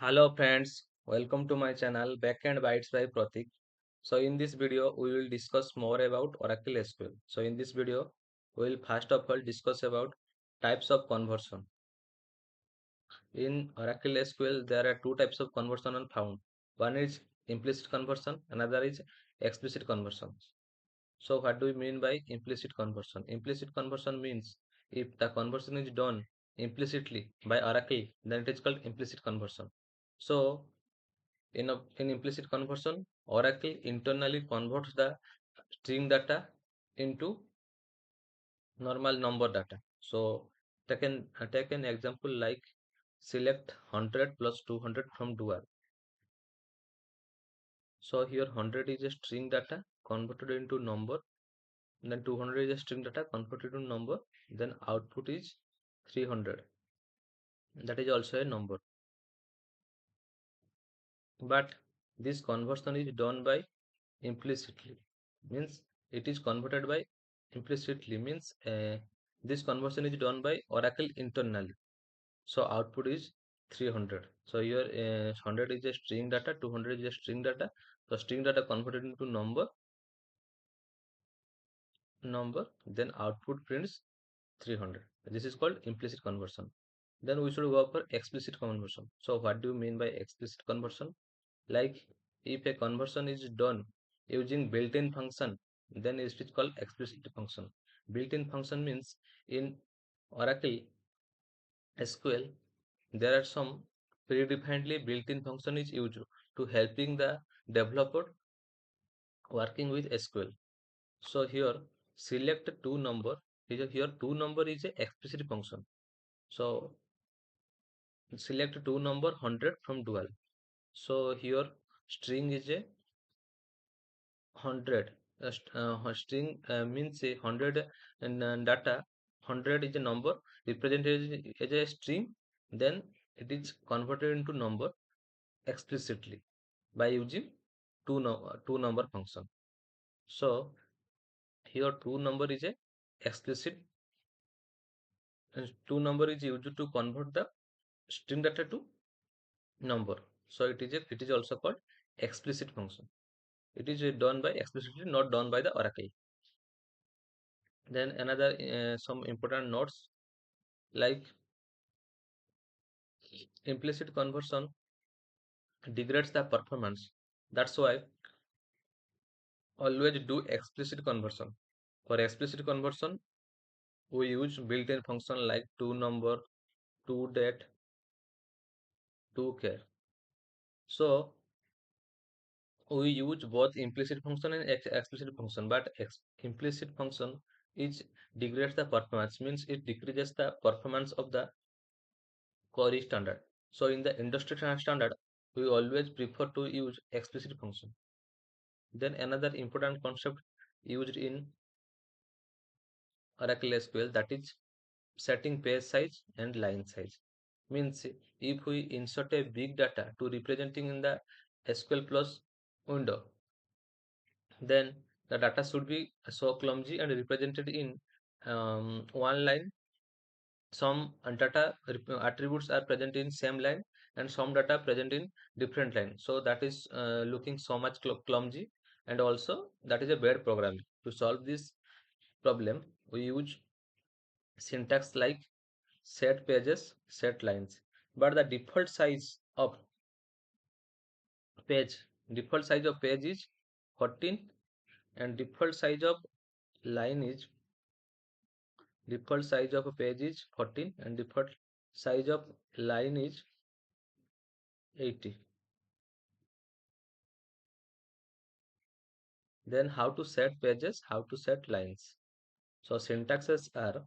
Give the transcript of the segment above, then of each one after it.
Hello friends, welcome to my channel Backend Bytes by Pratik. So in this video we will discuss more about Oracle SQL. So in this video we will first of all discuss about types of conversion. In Oracle SQL there are two types of conversion are found. One is implicit conversion, another is explicit conversion. So what do we mean by implicit conversion? Implicit conversion means if the conversion is done implicitly by Oracle, then it is called implicit conversion. So in implicit conversion, Oracle internally converts the string data into normal number data. So take an example like select 100 plus 200 from dual. So here 100 is a string data converted into number, then 200 is a string data converted into number, then output is 300. That is also a number. But this conversion is done by implicitly, means it is converted by implicitly means this conversion is done by Oracle internally. So output is 300. So here 100 is a string data, 200 is a string data. So string data converted into number, then output prints 300. This is called implicit conversion. Then we should go for explicit conversion. So what do you mean by explicit conversion? Like if a conversion is done using built-in function, then it is called explicit function. Built-in function means in Oracle SQL there are some predefinedly built-in function is used to helping the developer working with SQL. So here select two number. Here two number is a explicit function. So select two number 100 from dual. So here string is a 100. String means a 100 and data 100 is a number represented as a string, then it is converted into number explicitly by using two number function. So here two number is a explicit, two number is used to convert the string data to number. So it is also called explicit function. It is done by explicitly, not done by the Oracle. Then another some important notes like implicit conversion degrades the performance. That's why always do explicit conversion. For explicit conversion, we use built-in function like to number, to date, to care. So we use both implicit function and explicit function, but implicit function is degrades the performance, means it decreases the performance of the query standard. So in the industry standard, we always prefer to use explicit function. Then another important concept used in Oracle SQL, that is setting page size and line size. Means if we insert a big data to representing in the SQL Plus window, then the data should be so clumsy and represented in one line. Some data attributes are present in same line and some data present in different line. So that is looking so much clumsy, and also that is a bad programming. To solve this problem, we use syntax like set pages, set lines. But the page default size of page is 14, and line is default size of a page is 14 and default size of line is 80. Then how to set pages, how to set lines? So syntaxes are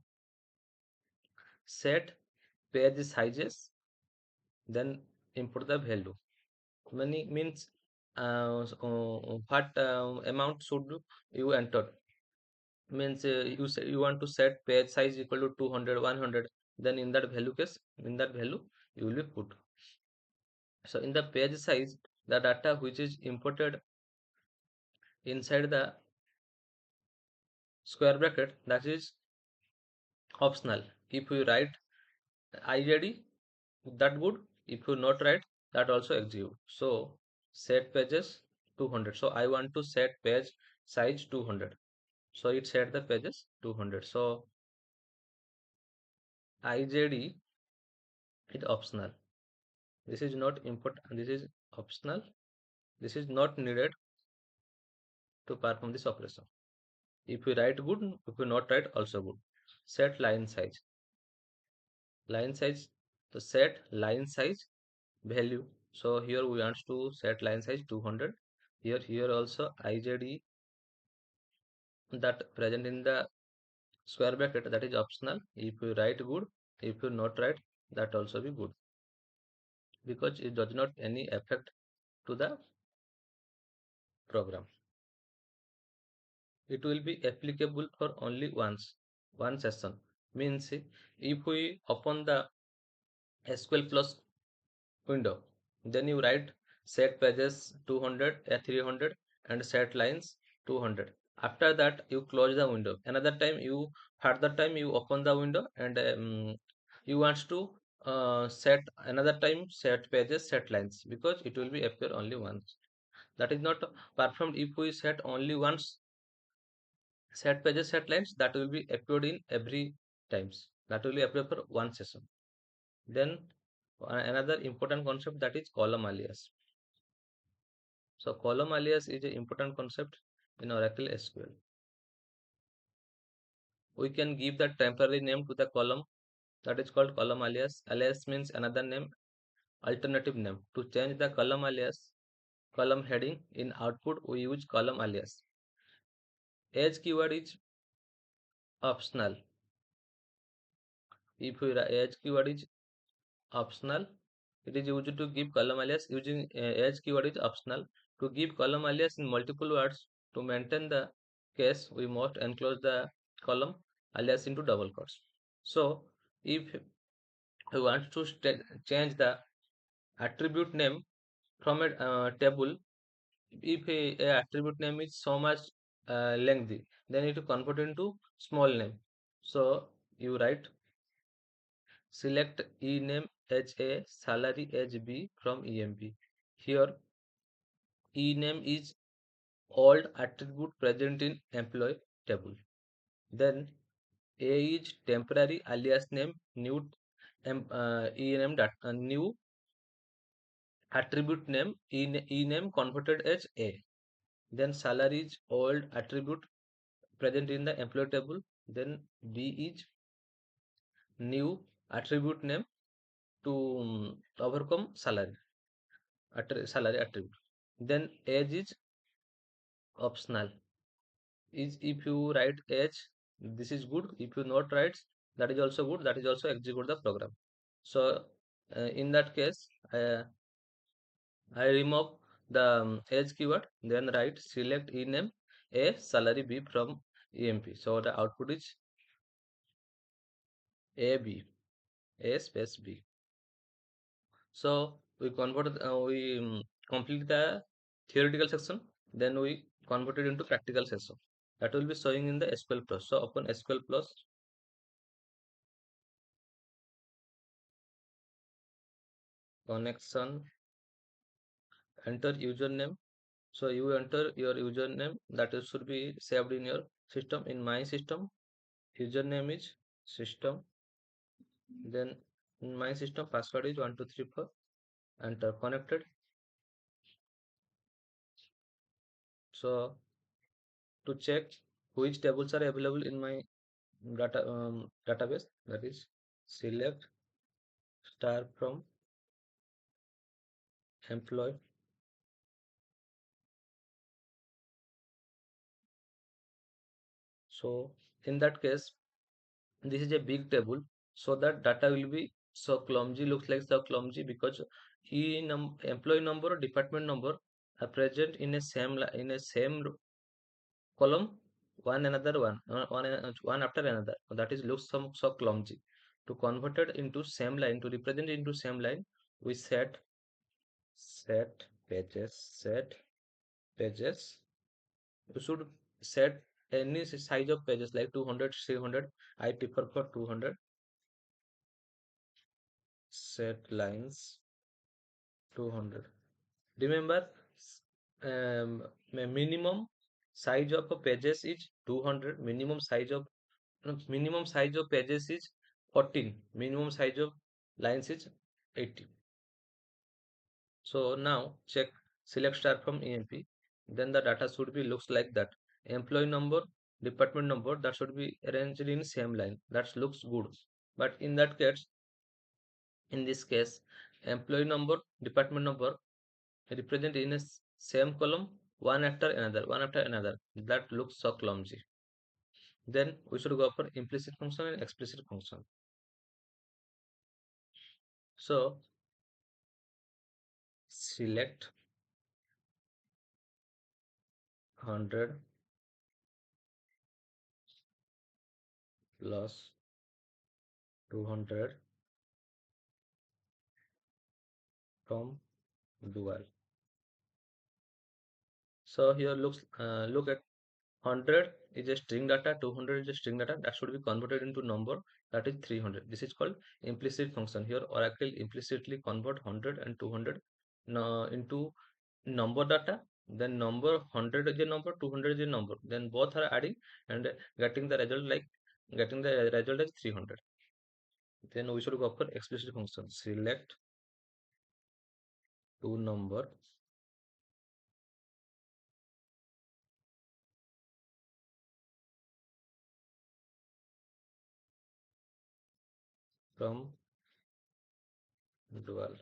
set page sizes, then input the value. Many means what amount should you enter? Means you want to set page size equal to 200, 100. Then in that value you will put. So in the page size, the data which is imported inside the square bracket, that is optional. If you write IAD, that good. If you not write, that also execute. So set pages 200. So I want to set page size 200. So it set the pages 200. So IJD is optional. This is not important. This is optional. This is not needed to perform this operation. If you write good, if you not write also good. Set line size. Line size. So set line size value. So here we want to set line size 200. Here also IJD that present in the square bracket, that is optional. If you write good, if you not write, that also be good, because it does not any effect to the program. It will be applicable for only one session. Means if we open the SQL Plus window, then you write set pages 200, 300 and set lines 200. After that you close the window. Another time you further time you open the window and you want to set another time set pages set lines, because it will be appear only once. That is not performed if we set only once set pages set lines, that will be appeared in every times, that will be appear for one session. Then another important concept, that is column alias. So column alias is an important concept in Oracle SQL. We can give the temporary name to the column, that is called column alias. Alias means another name, alternative name. To change the column alias, column heading in output, we use column alias. Age keyword is optional. If age keyword is optional, it is used to give column alias. Using age keyword is optional. To give column alias in multiple words, to maintain the case, we must enclose the column alias into double quotes. So if we want to change the attribute name from a table, if a attribute name is so much lengthy, then it will convert into small name. So you write select ename as a salary as B from EMP. Here ename is old attribute present in employee table. Then A is temporary alias name, new ename new attribute name, ename converted as A. Then salary is old attribute present in the employee table. Then B is new attribute name to overcome salary attribute. Then age is optional. Is if you write age, this is good. If you not write, that is also good. That is also execute the program. So in that case, I remove the age keyword. Then write select ename a salary B from EMP. So the output is AB, A space B. So we complete the theoretical section, then we convert it into practical section. That will be showing in the SQL Plus. So open SQL Plus, connection, enter username. So you enter your username, that should be saved in your system. In my system, username is system. Then in my system, password is 1234. Enter, connected. So to check which tables are available in my database, that is select star from employee. So in that case, this is a big table, so that data will be so clumsy, looks like so clumsy, because employee number or department number are present in a same column, one after another. That is looks so clumsy. To convert it into same line, to represent into same line, we set pages. You should set any size of pages like 200, 300. I prefer for 200. Set lines 200. Remember, minimum size of a pages is 200. Minimum size of pages is 14. Minimum size of lines is 80. So now check select star from EMP. Then the data should be looks like that. Employee number, department number, that should be arranged in same line. That looks good. But in this case, employee number, department number represent in a same column, one after another. That looks so clumsy. Then we should go for implicit function and explicit function. So select 100 plus 200 from dual. So here look at 100 is a string data, 200 is a string data that should be converted into number, that is 300. This is called implicit function. Here Oracle implicitly convert 100 and 200 into number data. Then number 100 is a number, 200 is a number. Then both are adding and getting the result as 300. Then we should go for explicit function. Select two number from dual.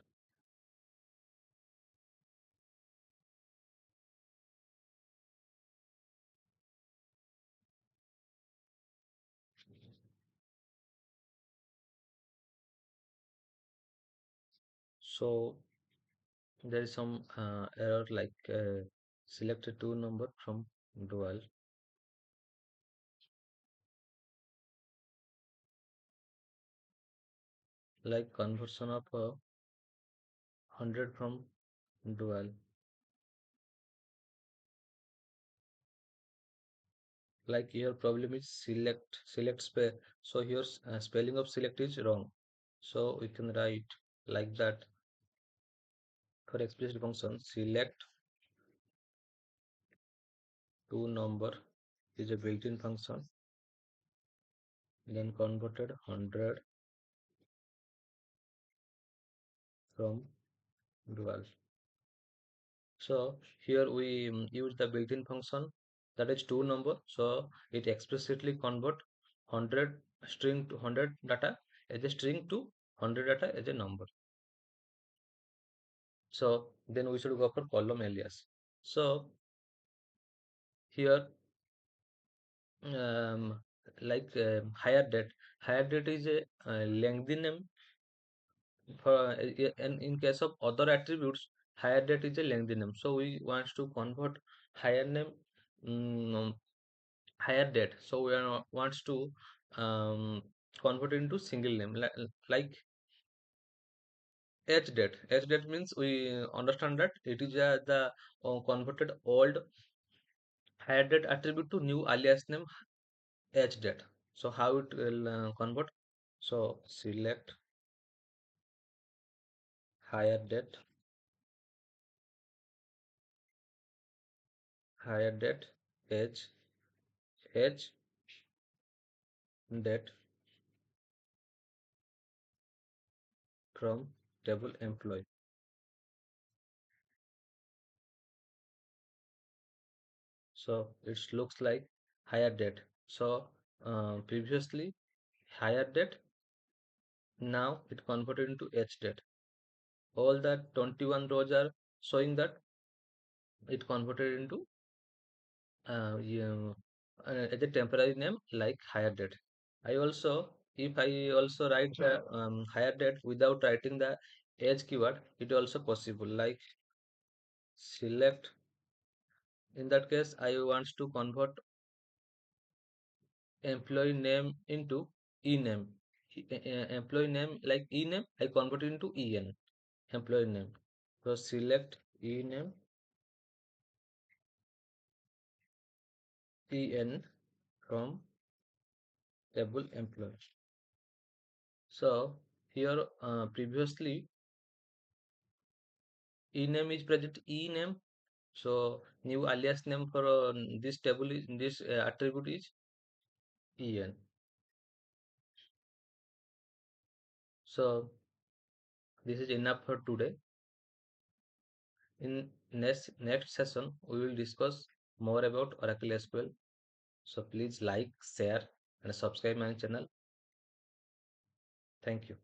So there is some error like select a two number from dual, like conversion of 100 from dual. Like here problem is select spell. So here spelling of select is wrong. So we can write like that. For explicit function, select two number is a built-in function, then converted 100 from dual. So here we use the built-in function, that is two number. So it explicitly convert 100 string to 100 data as a string to 100 data as a number. So then we should go for column alias. So here um, higher date. Higher date is a lengthy name for and in case of other attributes, higher date is a lengthy name. So we want to convert higher name um, higher date. So we are wants to um, convert into single name like age date. Age date means we understand that it is the converted old higher date attribute to new alias name age date. So how it will convert? So select higher date age date from table employee. So it looks like higher date. So previously higher date, now it converted into age date. All that 21 rows are showing that it converted into as a temporary name like higher date. If I also write the higher date without writing the age keyword, it also possible. Like select. In that case, I want to convert employee name into ename. Employee name like ename, I convert it into en. Employee name. So select ename en from table employee. So here previously ename is present ename. So new alias name for this table is this attribute is en. So this is enough for today. In next session, we will discuss more about Oracle SQL. So please like, share, and subscribe my channel. Thank you.